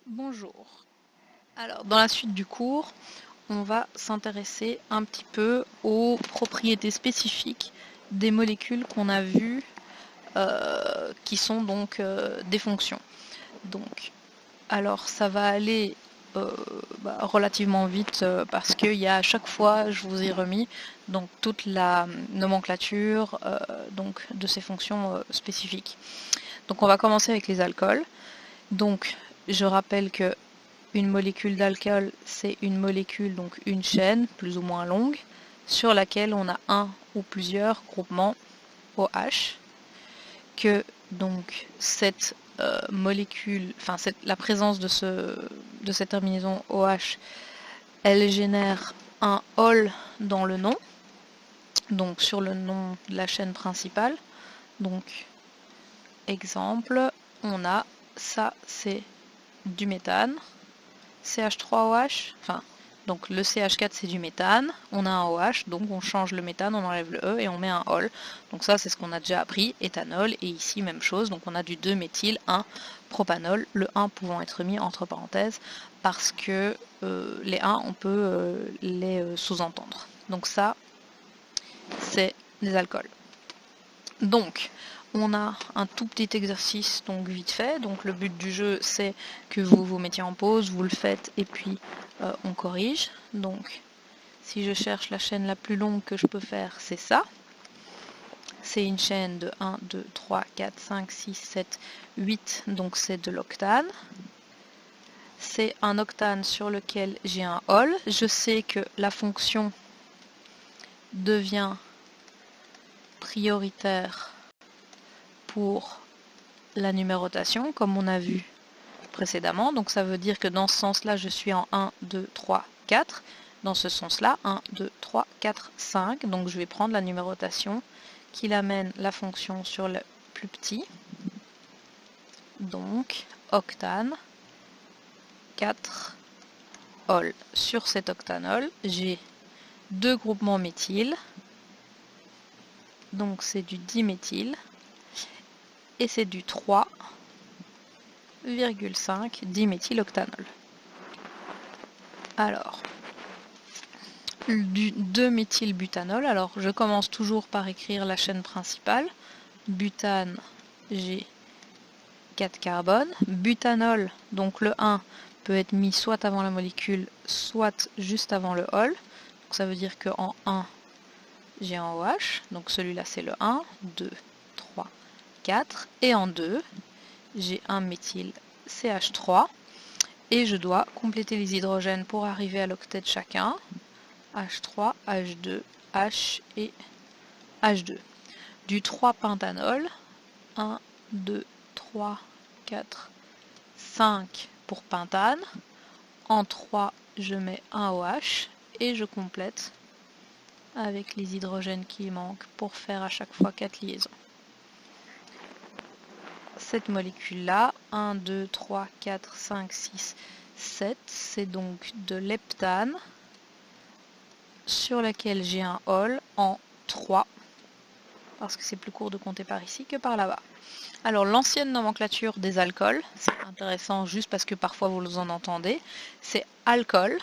Bonjour. Alors, dans la suite du cours, on va s'intéresser un petit peu aux propriétés spécifiques des molécules qu'on a vues, qui sont donc des fonctions. Donc, alors ça va aller relativement vite parce qu'il y a à chaque fois, je vous ai remis donc toute la nomenclature donc de ces fonctions spécifiques. Donc, on va commencer avec les alcools. Donc, je rappelle que une molécule d'alcool, c'est une molécule, donc une chaîne plus ou moins longue, sur laquelle on a un ou plusieurs groupements OH, que donc cette molécule, enfin la présence de cette terminaison OH, elle génère un ol dans le nom, donc sur le nom de la chaîne principale. Donc, exemple, on a ça, c'est du méthane. CH3OH, enfin, donc le CH4 c'est du méthane, on a un OH, donc on change le méthane, on enlève le E et on met un ol. Donc ça c'est ce qu'on a déjà appris, éthanol, et ici même chose, donc on a du 2-méthyl, 1-propanol, le 1 pouvant être mis entre parenthèses, parce que les 1 on peut les sous-entendre. Donc ça, c'est des alcools. Donc, on a un tout petit exercice donc vite fait. Donc le but du jeu c'est que vous vous mettiez en pause, vous le faites et puis on corrige. Donc si je cherche la chaîne la plus longue que je peux faire, c'est ça. C'est une chaîne de 1, 2, 3, 4, 5, 6, 7, 8, donc c'est de l'octane. C'est un octane sur lequel j'ai un ol. Je sais que la fonction devient prioritaire pour la numérotation, comme on a vu précédemment. Donc ça veut dire que dans ce sens-là, je suis en 1, 2, 3, 4. Dans ce sens-là, 1, 2, 3, 4, 5. Donc je vais prendre la numérotation qui amène la fonction sur le plus petit. Donc octane, 4 ol. Sur cet octanol, j'ai deux groupements méthyl. Donc c'est du diméthyl. Et c'est du 3,5 diméthyloctanol. Alors, du 2-méthylbutanol. Alors, je commence toujours par écrire la chaîne principale. Butane, j'ai 4 carbones. Butanol, donc le 1, peut être mis soit avant la molécule, soit juste avant le ol. Donc, ça veut dire qu'en 1, j'ai un OH. Donc, celui-là, c'est le 1, 2, 3, 4. Et en 2, j'ai un méthyl CH3. Et je dois compléter les hydrogènes pour arriver à l'octet de chacun. H3, H2, H et H2. Du 3-pentanol, 1, 2, 3, 4, 5 pour pentane. En 3, je mets un OH et je complète avec les hydrogènes qui manquent pour faire à chaque fois 4 liaisons. Cette molécule-là, 1, 2, 3, 4, 5, 6, 7, c'est donc de l'heptane sur laquelle j'ai un ol en 3, parce que c'est plus court de compter par ici que par là-bas. Alors l'ancienne nomenclature des alcools, c'est intéressant juste parce que parfois vous en entendez, c'est alcool.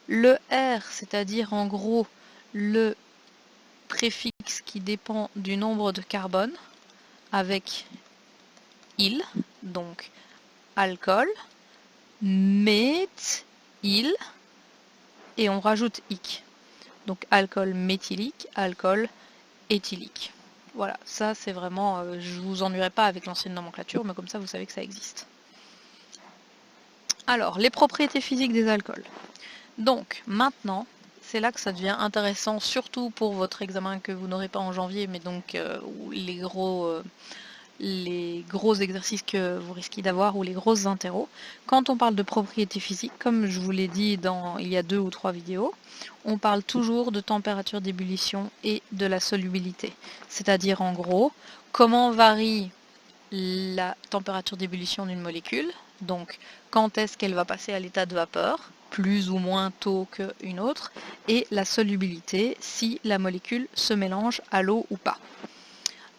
Le R, c'est-à-dire en gros le préfixe qui dépend du nombre de carbone avec il, donc alcool, méthyle, et on rajoute ic. Donc alcool méthylique, alcool éthylique. Voilà, ça c'est vraiment, je vous ennuierai pas avec l'ancienne nomenclature, mais comme ça vous savez que ça existe. Alors, les propriétés physiques des alcools. Donc, maintenant, c'est là que ça devient intéressant, surtout pour votre examen que vous n'aurez pas en janvier, mais donc les gros exercices que vous risquez d'avoir ou les grosses interros. Quand on parle de propriétés physiques, comme je vous l'ai dit il y a 2 ou 3 vidéos, on parle toujours de température d'ébullition et de la solubilité. C'est-à-dire en gros, comment varie la température d'ébullition d'une molécule, donc quand est-ce qu'elle va passer à l'état de vapeur, plus ou moins tôt qu'une autre, et la solubilité, si la molécule se mélange à l'eau ou pas.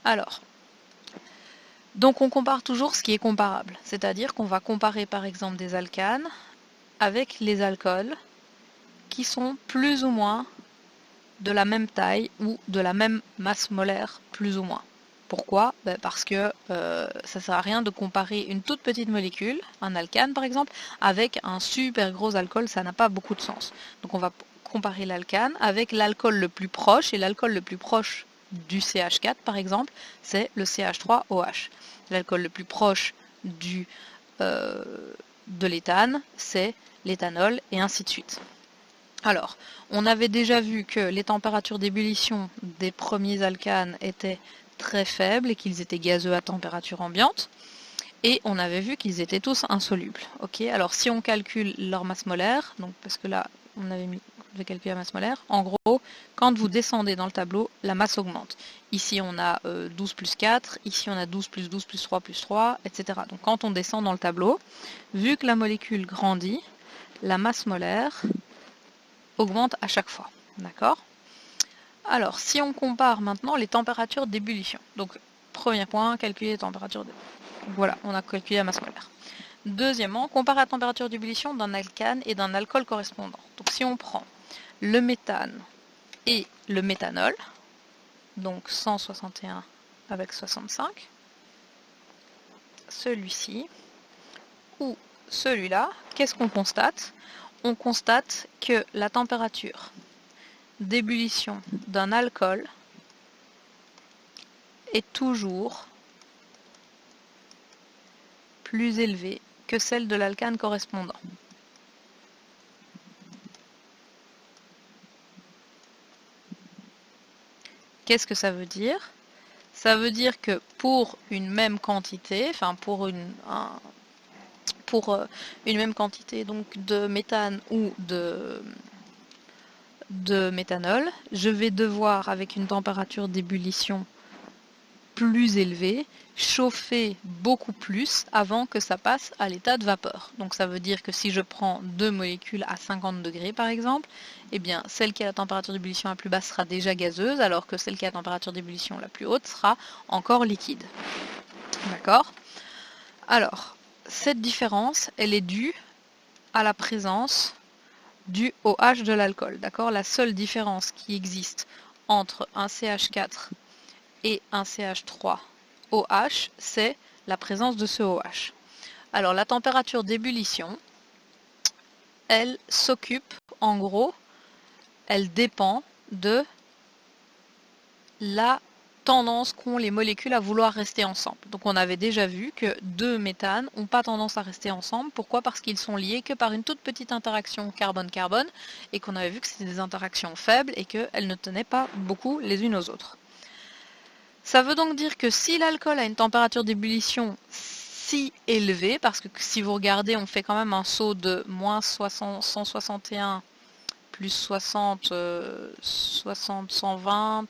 Alors, Donc on compare toujours ce qui est comparable, c'est-à-dire qu'on va comparer par exemple des alcanes avec les alcools qui sont plus ou moins de la même taille ou de la même masse molaire plus ou moins. Pourquoi? Parce que ça sert à rien de comparer une toute petite molécule, un alcane par exemple, avec un super gros alcool, ça n'a pas beaucoup de sens. Donc on va comparer l'alcane avec l'alcool le plus proche, et l'alcool le plus proche du CH4 par exemple, c'est le CH3OH. L'alcool le plus proche de l'éthane, c'est l'éthanol, et ainsi de suite. Alors, on avait déjà vu que les températures d'ébullition des premiers alcanes étaient très faibles et qu'ils étaient gazeux à température ambiante. Et on avait vu qu'ils étaient tous insolubles. Ok, alors si on calcule leur masse molaire, donc parce que là on avait calculé la masse molaire, en gros, quand vous descendez dans le tableau, la masse augmente. Ici on a 12 plus 4, ici on a 12 plus 12 plus 3 plus 3, etc. Donc quand on descend dans le tableau, vu que la molécule grandit, la masse molaire augmente à chaque fois. D'accord? Alors, si on compare maintenant les températures d'ébullition. Donc, premier point, calculer les températures d'ébullition. Voilà, on a calculé la masse molaire. Deuxièmement, comparer la température d'ébullition d'un alcane et d'un alcool correspondant. Donc, si on prend le méthane et le méthanol, donc 161 avec 65, celui-ci, ou celui-là, qu'est-ce qu'on constate? On constate que la température d'ébullition d'un alcool est toujours plus élevée que celle de l'alcane correspondant. Qu'est-ce que ça veut dire? Ça veut dire que pour une même quantité, enfin pour une même quantité donc de méthane ou de méthanol, je vais devoir, avec une température d'ébullition plus élevée, chauffer beaucoup plus avant que ça passe à l'état de vapeur. Donc ça veut dire que si je prends deux molécules à 50 degrés par exemple, eh bien celle qui a la température d'ébullition la plus basse sera déjà gazeuse, alors que celle qui a la température d'ébullition la plus haute sera encore liquide. D'accord? Alors, cette différence, elle est due à la présence du OH de l'alcool. D'accord? La seule différence qui existe entre un CH4 et un CH3OH, c'est la présence de ce OH. Alors la température d'ébullition, elle s'occupe, en gros, elle dépend de la tendance qu'ont les molécules à vouloir rester ensemble. Donc on avait déjà vu que deux méthanes n'ont pas tendance à rester ensemble. Pourquoi? Parce qu'ils sont liés que par une toute petite interaction carbone-carbone, et qu'on avait vu que c'était des interactions faibles et qu'elles ne tenaient pas beaucoup les unes aux autres. Ça veut donc dire que si l'alcool a une température d'ébullition si élevée, parce que si vous regardez, on fait quand même un saut de moins 161 plus 60, 60, 120,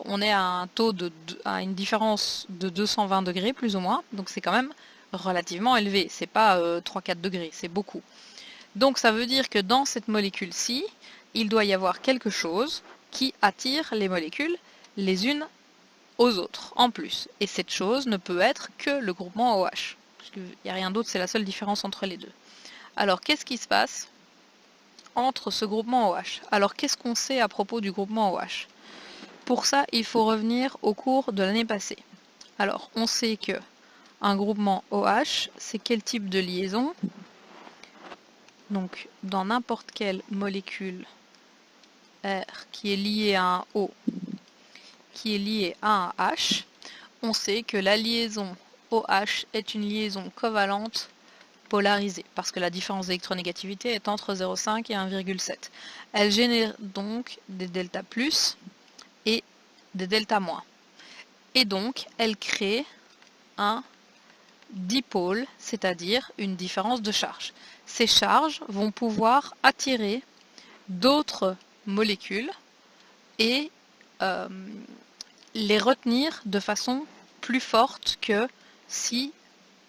on est à un taux à une différence de 220 degrés plus ou moins, donc c'est quand même relativement élevé, c'est pas 3-4 degrés, c'est beaucoup. Donc ça veut dire que dans cette molécule-ci, il doit y avoir quelque chose qui attire les molécules les unes aux autres en plus. Et cette chose ne peut être que le groupement OH. Parce qu'il n'y a rien d'autre, c'est la seule différence entre les deux. Alors qu'est-ce qui se passe entre ce groupement OH? Alors qu'est-ce qu'on sait à propos du groupement OH? Pour ça, il faut revenir au cours de l'année passée. Alors on sait que un groupement OH, c'est quel type de liaison? Donc dans n'importe quelle molécule R qui est liée à un O qui est lié à un H, on sait que la liaison OH est une liaison covalente polarisée, parce que la différence d'électronégativité est entre 0,5 et 1,7. Elle génère donc des delta plus et des delta moins. Et donc, elle crée un dipôle, c'est-à-dire une différence de charge. Ces charges vont pouvoir attirer d'autres molécules et les retenir de façon plus forte que si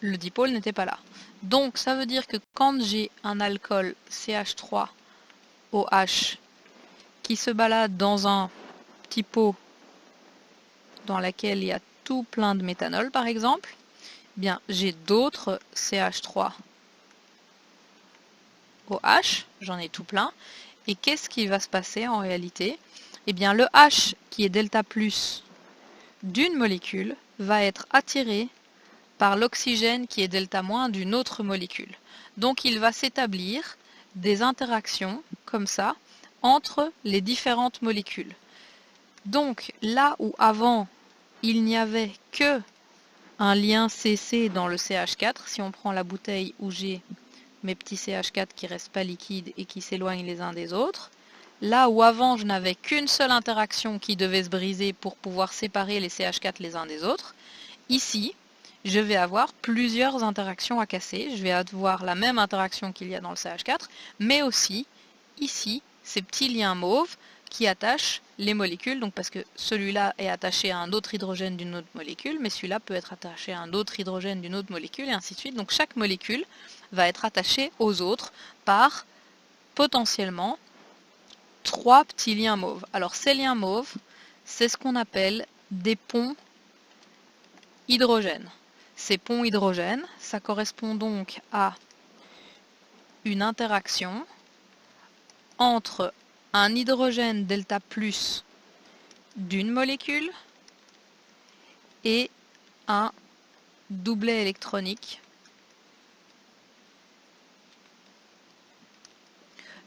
le dipôle n'était pas là. Donc ça veut dire que quand j'ai un alcool CH3OH qui se balade dans un petit pot dans lequel il y a tout plein de méthanol par exemple, eh bien j'ai d'autres CH3OH, j'en ai tout plein. Et qu'est-ce qui va se passer en réalité? Eh bien le H qui est delta plus d'une molécule va être attiré par l'oxygène qui est delta moins d'une autre molécule. Donc il va s'établir des interactions comme ça entre les différentes molécules. Donc là où avant il n'y avait que un lien CC dans le CH4, si on prend la bouteille où j'ai mes petits CH4 qui restent pas liquides et qui s'éloignent les uns des autres, là où avant je n'avais qu'une seule interaction qui devait se briser pour pouvoir séparer les CH4 les uns des autres, ici je vais avoir plusieurs interactions à casser. Je vais avoir la même interaction qu'il y a dans le CH4, mais aussi ici ces petits liens mauves qui attachent les molécules, donc parce que celui-là est attaché à un autre hydrogène d'une autre molécule, mais celui-là peut être attaché à un autre hydrogène d'une autre molécule, et ainsi de suite. Donc chaque molécule va être attachée aux autres par potentiellement 3 petits liens mauves. Alors ces liens mauves, c'est ce qu'on appelle des ponts hydrogène. Ces ponts hydrogènes, ça correspond donc à une interaction entre un hydrogène delta plus d'une molécule et un doublet électronique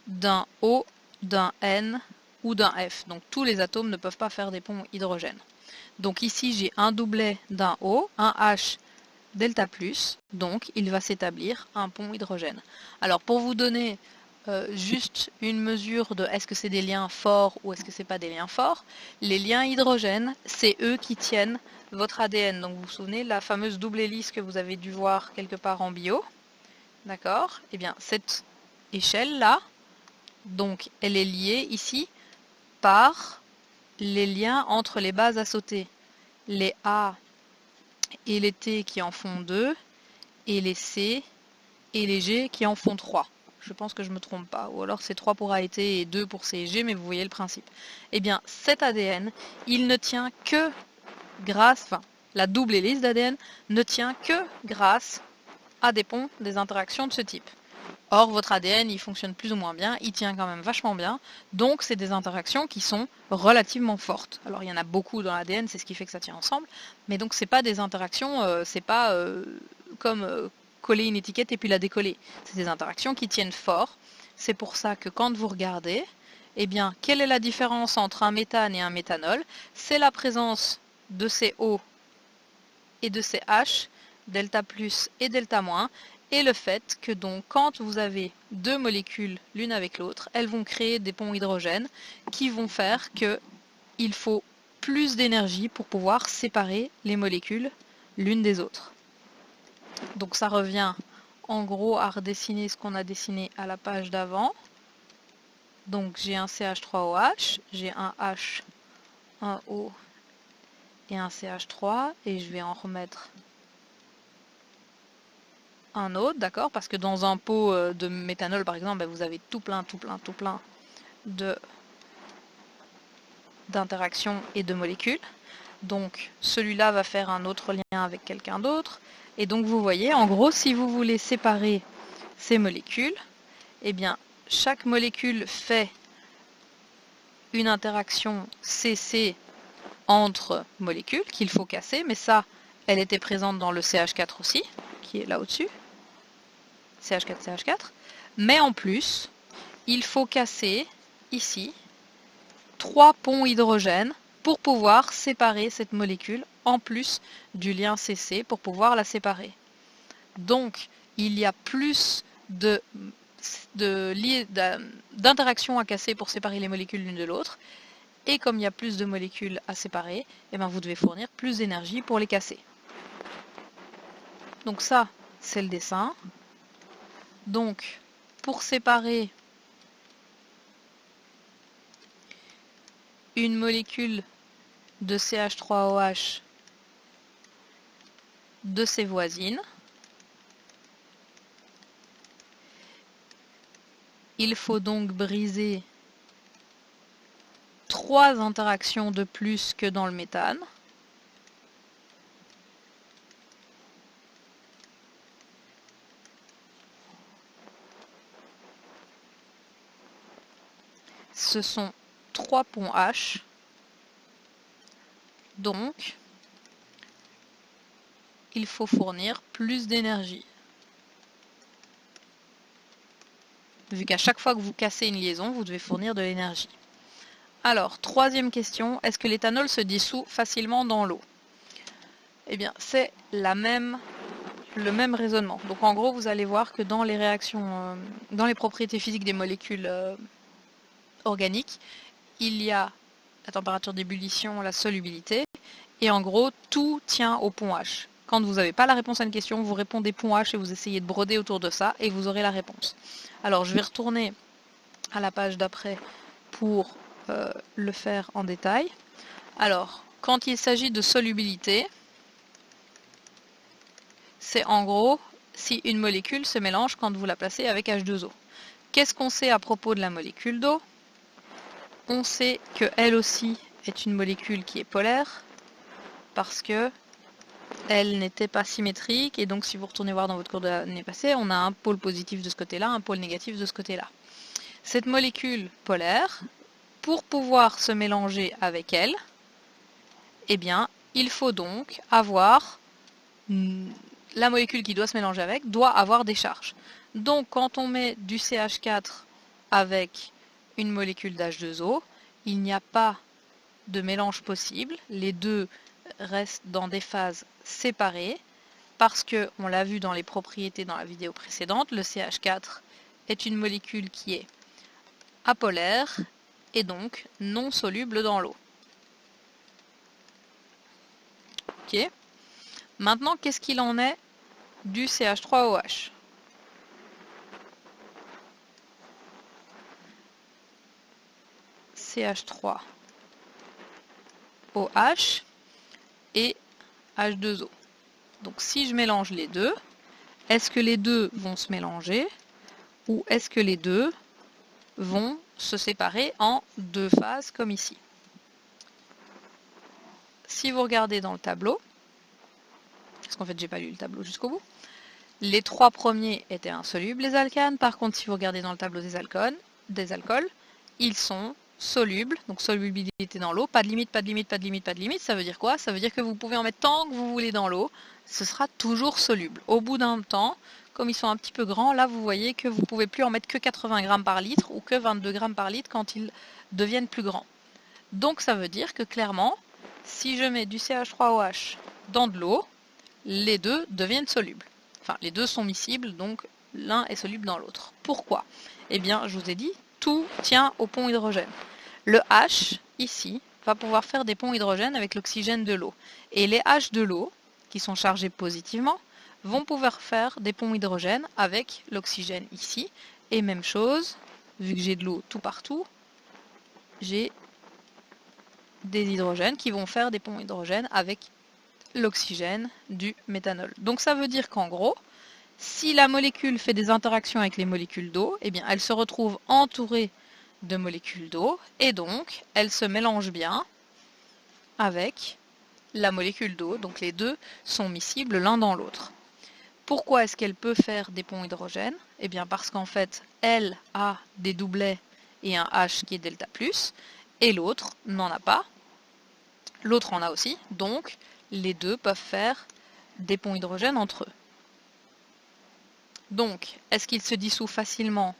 d'un O, d'un N ou d'un F. Donc tous les atomes ne peuvent pas faire des ponts hydrogènes. Donc ici j'ai un doublet d'un O, un H delta plus, donc il va s'établir un pont hydrogène. Alors pour vous donner juste une mesure de est-ce que c'est des liens forts ou est-ce que c'est pas des liens forts, les liens hydrogènes, c'est eux qui tiennent votre ADN. Donc vous vous souvenez, la fameuse double hélice que vous avez dû voir quelque part en bio, d'accord? Eh bien cette échelle-là, donc elle est liée ici par les liens entre les bases à sauter. Les A et les T qui en font 2, et les C et les G qui en font 3. Je pense que je ne me trompe pas. Ou alors c'est 3 pour A et T et 2 pour C et G, mais vous voyez le principe. Eh bien, cet ADN, il ne tient que grâce, enfin, la double hélice d'ADN ne tient que grâce à des ponts, des interactions de ce type. Or, votre ADN, il fonctionne plus ou moins bien, il tient quand même vachement bien, donc c'est des interactions qui sont relativement fortes. Alors, il y en a beaucoup dans l'ADN, c'est ce qui fait que ça tient ensemble, mais donc c'est pas des interactions, c'est pas comme coller une étiquette et puis la décoller. C'est des interactions qui tiennent fort. C'est pour ça que quand vous regardez, eh bien, quelle est la différence entre un méthane et un méthanol? C'est la présence de ces O et de ces H, delta plus et delta moins, et le fait que donc quand vous avez deux molécules l'une avec l'autre, elles vont créer des ponts hydrogènes qui vont faire qu'il faut plus d'énergie pour pouvoir séparer les molécules l'une des autres. Donc ça revient en gros à redessiner ce qu'on a dessiné à la page d'avant. Donc j'ai un CH3OH, j'ai un H, un O et un CH3, et je vais en remettre un autre, d'accord? Parce que dans un pot de méthanol, par exemple, vous avez tout plein d'interactions et de molécules. Donc celui-là va faire un autre lien avec quelqu'un d'autre. Et donc vous voyez, en gros, si vous voulez séparer ces molécules, eh bien, chaque molécule fait une interaction CC entre molécules qu'il faut casser, mais ça, elle était présente dans le CH4 aussi, qui est là au-dessus. CH4, CH4. Mais en plus, il faut casser, ici, 3 ponts hydrogènes pour pouvoir séparer cette molécule, en plus du lien CC, pour pouvoir la séparer. Donc, il y a plus d'interactions à casser pour séparer les molécules l'une de l'autre. Et comme il y a plus de molécules à séparer, eh bien vous devez fournir plus d'énergie pour les casser. Donc ça, c'est le dessin. Donc, pour séparer une molécule de CH3OH de ses voisines, il faut donc briser 3 interactions de plus que dans le méthane. ce sont 3 ponts H, donc il faut fournir plus d'énergie. Vu qu'à chaque fois que vous cassez une liaison, vous devez fournir de l'énergie. Alors, troisième question, est-ce que l'éthanol se dissout facilement dans l'eau? Eh bien, c'est le même raisonnement. Donc en gros, vous allez voir que dans les réactions, dans les propriétés physiques des molécules organiques, il y a la température d'ébullition, la solubilité, et en gros, tout tient au pont H. Quand vous n'avez pas la réponse à une question, vous répondez pont H et vous essayez de broder autour de ça, et vous aurez la réponse. Alors, je vais retourner à la page d'après pour le faire en détail. Alors, quand il s'agit de solubilité, c'est en gros si une molécule se mélange quand vous la placez avec H2O. Qu'est-ce qu'on sait à propos de la molécule d'eau? On sait qu'elle aussi est une molécule qui est polaire parce que elle n'était pas symétrique, et donc si vous retournez voir dans votre cours de l'année passée, on a un pôle positif de ce côté-là, un pôle négatif de ce côté-là. Cette molécule polaire, pour pouvoir se mélanger avec elle, eh bien, il faut donc avoir la molécule qui doit se mélanger avec doit avoir des charges. Donc quand on met du CH4 avec une molécule d'H2O, il n'y a pas de mélange possible. Les deux restent dans des phases séparées parce que, on l'a vu dans les propriétés dans la vidéo précédente, le CH4 est une molécule qui est apolaire et donc non soluble dans l'eau. Ok. Maintenant, qu'est-ce qu'il en est du CH3OH? CH3OH et H2O. Donc si je mélange les deux, est-ce que les deux vont se mélanger ou est-ce que les deux vont se séparer en deux phases comme ici? Si vous regardez dans le tableau, parce qu'en fait j'ai pas lu le tableau jusqu'au bout, les trois premiers étaient insolubles, les alcanes. Par contre, si vous regardez dans le tableau des alcools, ils sont solubles, donc solubilité dans l'eau, pas de limite, pas de limite, pas de limite, pas de limite. Ça veut dire quoi? Ça veut dire que vous pouvez en mettre tant que vous voulez dans l'eau, ce sera toujours soluble. Au bout d'un temps, comme ils sont un petit peu grands, là vous voyez que vous pouvez plus en mettre que 80 grammes par litre ou que 22 grammes par litre quand ils deviennent plus grands. Donc ça veut dire que clairement, si je mets du CH3OH dans de l'eau, les deux deviennent solubles. Enfin, les deux sont miscibles, donc l'un est soluble dans l'autre. Pourquoi? Eh bien, je vous ai dit, tout tient au pont hydrogène. Le H, ici, va pouvoir faire des ponts hydrogène avec l'oxygène de l'eau. Et les H de l'eau, qui sont chargés positivement, vont pouvoir faire des ponts hydrogène avec l'oxygène ici. Et même chose, vu que j'ai de l'eau tout partout, j'ai des hydrogènes qui vont faire des ponts hydrogène avec l'oxygène du méthanol. Donc ça veut dire qu'en gros, si la molécule fait des interactions avec les molécules d'eau, eh bien elle se retrouve entourée de molécules d'eau et donc elle se mélange bien avec la molécule d'eau. Donc les deux sont miscibles l'un dans l'autre. Pourquoi est-ce qu'elle peut faire des ponts hydrogène? Eh bien parce qu'en fait, elle a des doublets et un H qui est delta+, et l'autre n'en a pas. L'autre en a aussi, donc les deux peuvent faire des ponts hydrogène entre eux. Donc, est-ce qu'il se dissout facilement?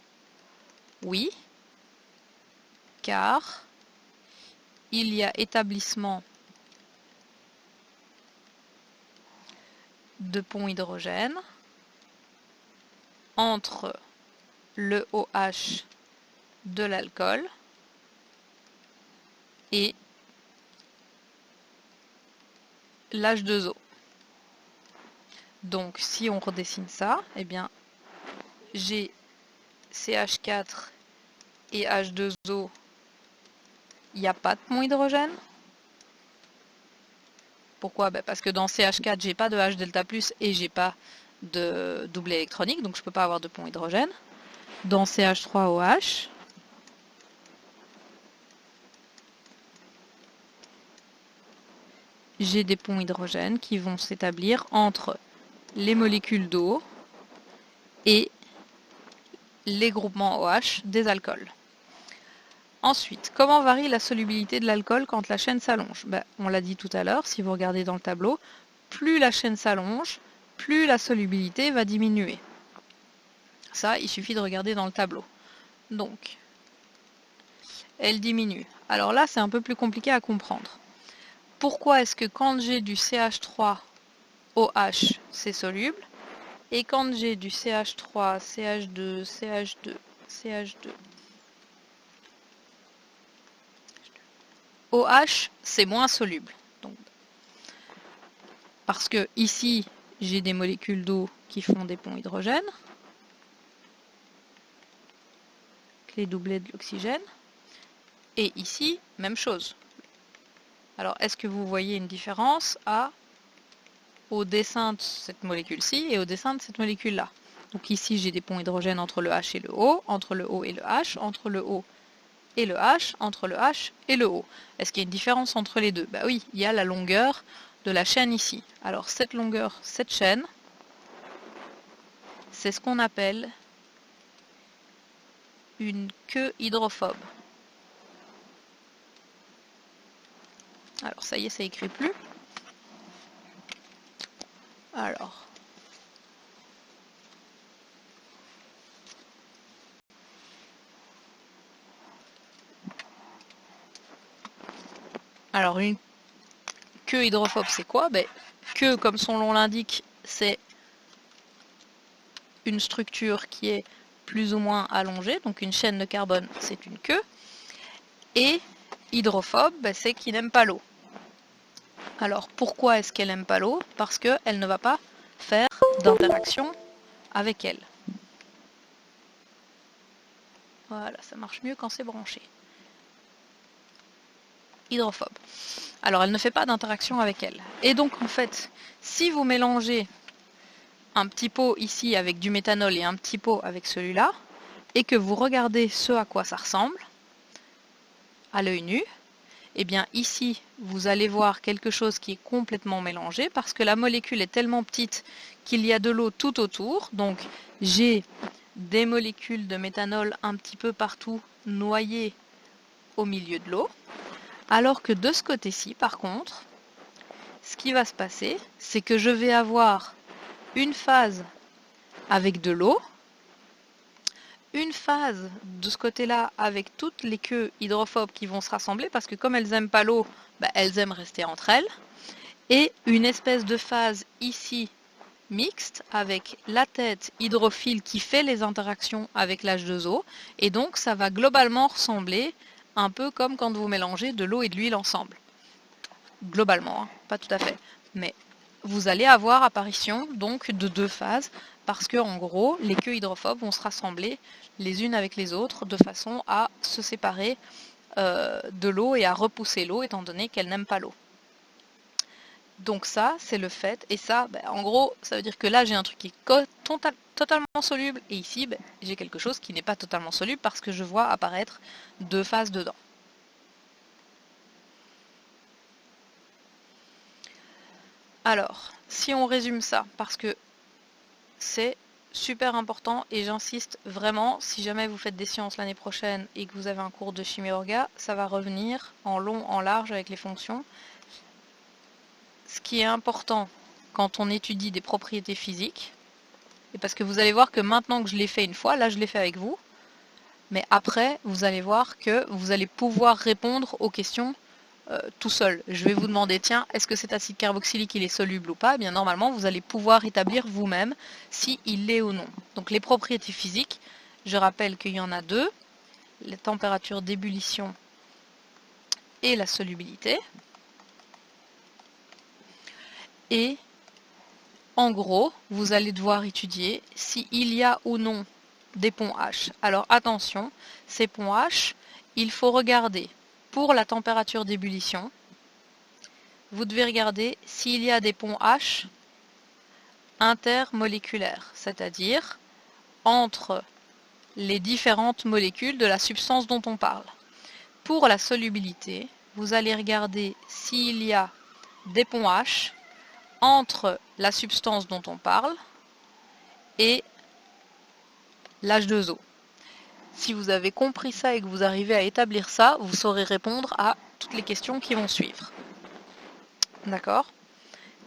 Oui, car il y a établissement de ponts hydrogène entre le OH de l'alcool et l'H2O. Donc si on redessine ça, eh bien j'ai CH4 et H2O, il n'y a pas de pont hydrogène. Pourquoi? Parce que dans CH4, j'ai pas de H delta+, et j'ai pas de doublet électronique, donc je peux pas avoir de pont hydrogène. Dans CH3OH, j'ai des ponts hydrogène qui vont s'établir entre les molécules d'eau et les groupements OH des alcools. Ensuite, comment varie la solubilité de l'alcool quand la chaîne s'allonge? On l'a dit tout à l'heure, si vous regardez dans le tableau, plus la chaîne s'allonge, plus la solubilité va diminuer. Ça, il suffit de regarder dans le tableau. Donc, elle diminue. Alors là, c'est un peu plus compliqué à comprendre. Pourquoi est-ce que quand j'ai du CH3OH, c'est soluble, et quand j'ai du CH3, CH2, CH2, CH2, OH, c'est moins soluble. Donc, parce que ici, j'ai des molécules d'eau qui font des ponts hydrogènes, clé doublée de l'oxygène, et ici, même chose. Alors, est-ce que vous voyez une différence au dessin de cette molécule-ci et au dessin de cette molécule-là? Donc ici, j'ai des ponts hydrogènes entre le H et le O, entre le O et le H, entre le O et le H, entre le H et le O. Est-ce qu'il y a une différence entre les deux? Bah oui, il y a la longueur de la chaîne ici. Alors cette longueur, cette chaîne, c'est ce qu'on appelle une queue hydrophobe. Alors ça y est, ça écrit plus. Alors une queue hydrophobe, c'est quoi? Queue, comme son nom l'indique, c'est une structure qui est plus ou moins allongée, donc une chaîne de carbone, c'est une queue. Et hydrophobe, c'est qu'il n'aime pas l'eau. Alors pourquoi est-ce qu'elle n'aime pas l'eau? Parce qu'elle ne va pas faire d'interaction avec elle. Voilà, ça marche mieux quand c'est branché. Hydrophobe. Alors elle ne fait pas d'interaction avec elle. Et donc en fait, si vous mélangez un petit pot ici avec du méthanol et un petit pot avec celui-là, et que vous regardez ce à quoi ça ressemble, à l'œil nu, et bien ici, vous allez voir quelque chose qui est complètement mélangé, parce que la molécule est tellement petite qu'il y a de l'eau tout autour, donc j'ai des molécules de méthanol un petit peu partout noyées au milieu de l'eau, alors que de ce côté-ci, par contre, ce qui va se passer, c'est que je vais avoir une phase avec de l'eau, une phase de ce côté-là avec toutes les queues hydrophobes qui vont se rassembler, parce que comme elles n'aiment pas l'eau, elles aiment rester entre elles, et une espèce de phase ici mixte avec la tête hydrophile qui fait les interactions avec l'H2O, et donc ça va globalement ressembler un peu comme quand vous mélangez de l'eau et de l'huile ensemble. Globalement, hein, pas tout à fait. Mais vous allez avoir apparition donc de deux phases, parce que en gros, les queues hydrophobes vont se rassembler les unes avec les autres de façon à se séparer de l'eau et à repousser l'eau, étant donné qu'elles n'aiment pas l'eau. Donc ça, c'est le fait. Et ça, en gros, ça veut dire que là, j'ai un truc qui est totalement soluble. Et ici, j'ai quelque chose qui n'est pas totalement soluble parce que je vois apparaître deux phases dedans. Alors, si on résume ça, parce que c'est super important et j'insiste vraiment, si jamais vous faites des sciences l'année prochaine et que vous avez un cours de chimie-orga, ça va revenir en long, en large avec les fonctions. Ce qui est important quand on étudie des propriétés physiques, et parce que vous allez voir que maintenant que je l'ai fait une fois, là je l'ai fait avec vous, mais après vous allez voir que vous allez pouvoir répondre aux questions tout seul. Je vais vous demander, tiens, est-ce que cet acide carboxylique il est soluble ou pas? Eh bien normalement vous allez pouvoir établir vous-même si il l'est ou non. Donc les propriétés physiques, je rappelle qu'il y en a deux, la température d'ébullition et la solubilité. Et en gros, vous allez devoir étudier s'il y a ou non des ponts H. Alors attention, ces ponts H, il faut regarder pour la température d'ébullition. Vous devez regarder s'il y a des ponts H intermoléculaires, c'est-à-dire entre les différentes molécules de la substance dont on parle. Pour la solubilité, vous allez regarder s'il y a des ponts H entre la substance dont on parle et l'H2O. Si vous avez compris ça et que vous arrivez à établir ça, vous saurez répondre à toutes les questions qui vont suivre. D'accord?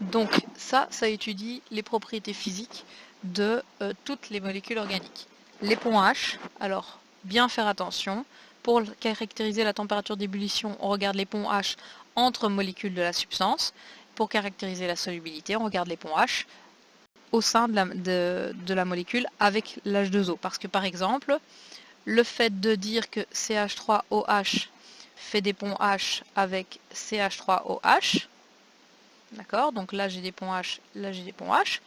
Donc ça étudie les propriétés physiques de toutes les molécules organiques. Les ponts H, alors bien faire attention. Pour caractériser la température d'ébullition, on regarde les ponts H entre molécules de la substance. Pour caractériser la solubilité, on regarde les ponts H au sein de la molécule avec l'H2O. Parce que par exemple, le fait de dire que CH3OH fait des ponts H avec CH3OH, d'accord, donc là j'ai des ponts H, là j'ai des ponts H,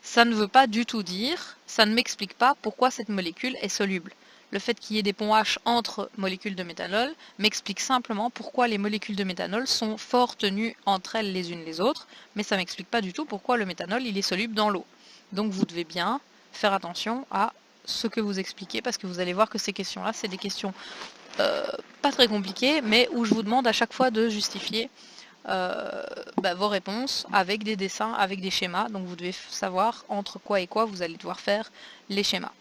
ça ne veut pas du tout dire, ça ne m'explique pas pourquoi cette molécule est soluble. Le fait qu'il y ait des ponts H entre molécules de méthanol m'explique simplement pourquoi les molécules de méthanol sont fort tenues entre elles les unes les autres, mais ça ne m'explique pas du tout pourquoi le méthanol il est soluble dans l'eau. Donc vous devez bien faire attention à ce que vous expliquez, parce que vous allez voir que ces questions-là, c'est des questions pas très compliquées, mais où je vous demande à chaque fois de justifier vos réponses avec des dessins, avec des schémas. Donc vous devez savoir entre quoi et quoi vous allez devoir faire les schémas.